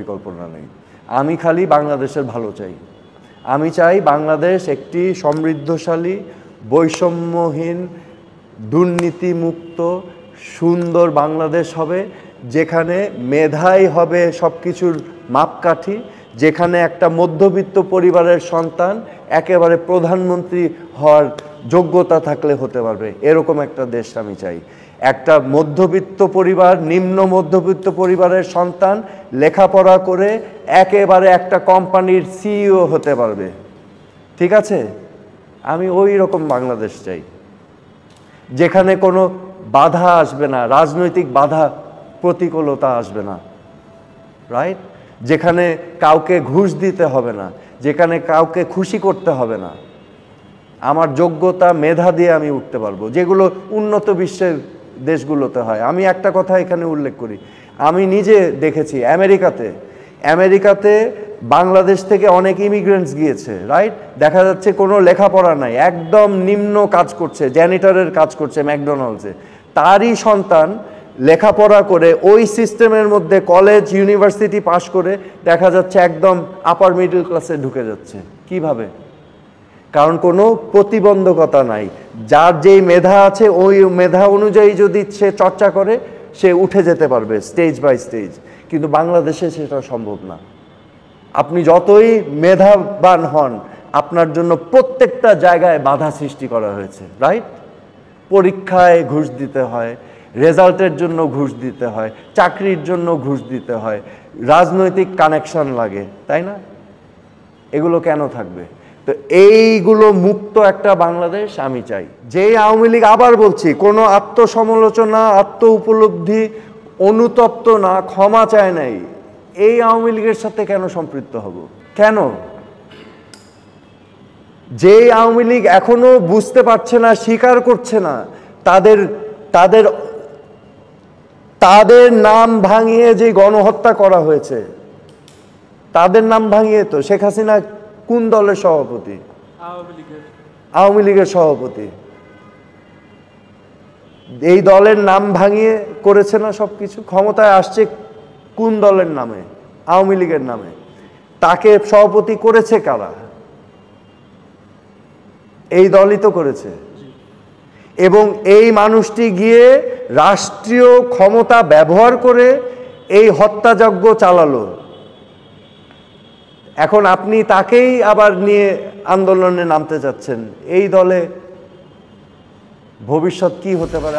পরিকল্পনা নেই। আমি খালি বাংলাদেশের ভালো চাই। আমি চাই বাংলাদেশ একটি সমৃদ্ধশালী, বৈষম্যহীন, দুর্নীতিমুক্ত, সুন্দর বাংলাদেশ হবে, যেখানে মেধাই হবে সব কিছুর মাপকাঠি, যেখানে একটা মধ্যবিত্ত পরিবারের সন্তান একেবারে প্রধানমন্ত্রী হওয়ার যোগ্যতা থাকলে হতে পারবে, এরকম একটা দেশ আমি চাই। একটা মধ্যবিত্ত পরিবার, নিম্ন মধ্যবিত্ত পরিবারের সন্তান লেখাপড়া করে একেবারে একটা কোম্পানির সিইও হতে পারবে। ঠিক আছে? আমি ওই রকম বাংলাদেশ চাই, যেখানে কোনো বাধা আসবে না, রাজনৈতিক বাধা প্রতিকূলতা আসবে না, রাইট? যেখানে কাউকে ঘুষ দিতে হবে না, যেখানে কাউকে খুশি করতে হবে না। আমার যোগ্যতা, মেধা দিয়ে আমি উঠতে পারবো, যেগুলো উন্নত বিশ্বের দেশগুলোতে হয়। আমি একটা কথা এখানে উল্লেখ করি, আমি নিজে দেখেছি আমেরিকাতে বাংলাদেশ থেকে অনেক ইমিগ্রেন্টস গিয়েছে, রাইট? দেখা যাচ্ছে কোনো লেখাপড়া নাই, একদম নিম্ন কাজ করছে, জ্যানিটরের কাজ করছে ম্যাকডোনাল্ডসে। তারই সন্তান লেখাপড়া করে ওই সিস্টেমের মধ্যে কলেজ, ইউনিভার্সিটি পাশ করে দেখা যাচ্ছে একদম আপার মিডল ক্লাসে ঢুকে যাচ্ছে। কিভাবে? কারণ কোনো প্রতিবন্ধকতা নাই। যার যেই মেধা আছে ওই মেধা অনুযায়ী যদি সে চর্চা করে, সে উঠে যেতে পারবে স্টেজ বাই স্টেজ। কিন্তু বাংলাদেশে সেটা সম্ভব না। আপনি যতই মেধাবান হন, আপনার জন্য প্রত্যেকটা জায়গায় বাধা সৃষ্টি করা হয়েছে, রাইট? পরীক্ষায় ঘুষ দিতে হয়, রেজাল্টের জন্য ঘুষ দিতে হয়, চাকরির জন্য ঘুষ দিতে হয়, রাজনৈতিক কানেকশন লাগে, তাই না? এগুলো কেন থাকবে? তো এইগুলো মুক্ত একটা বাংলাদেশ আমি চাই। যেই আওয়ামী লীগ, আবার বলছি, কোনো আত্মসমালোচনা, আত্ম উপলব্ধি, অনুতপ্ত না, ক্ষমা চায় নাই, এই আওয়ামী লীগের সাথে কেন সম্পৃক্ত হব? কেন? যেই আওয়ামী লীগ এখনো বুঝতে পারছে না, স্বীকার করছে না, তাদের তাদের তাদের নাম ভাঙিয়ে যে গণহত্যা করা হয়েছে, তাদের নাম ভাঙিয়ে তো শেখ হাসিনা কোন দলের সভাপতি? আওয়ামী লীগের সভাপতি। এই দলের নাম ভাঙিয়ে করেছে না সবকিছু। ক্ষমতায় আসছে কোন দলের নামে? আওয়ামী লীগের নামে। তাকে সভাপতি করেছে কারা? এই দলই তো করেছে। এবং এই মানুষটি গিয়ে রাষ্ট্রীয় ক্ষমতা ব্যবহার করে এই হত্যাযজ্ঞ চালালো। এখন আপনি তাকেই আবার নিয়ে আন্দোলনে নামতে যাচ্ছেন। এই দলে ভবিষ্যৎ কি হতে পারে?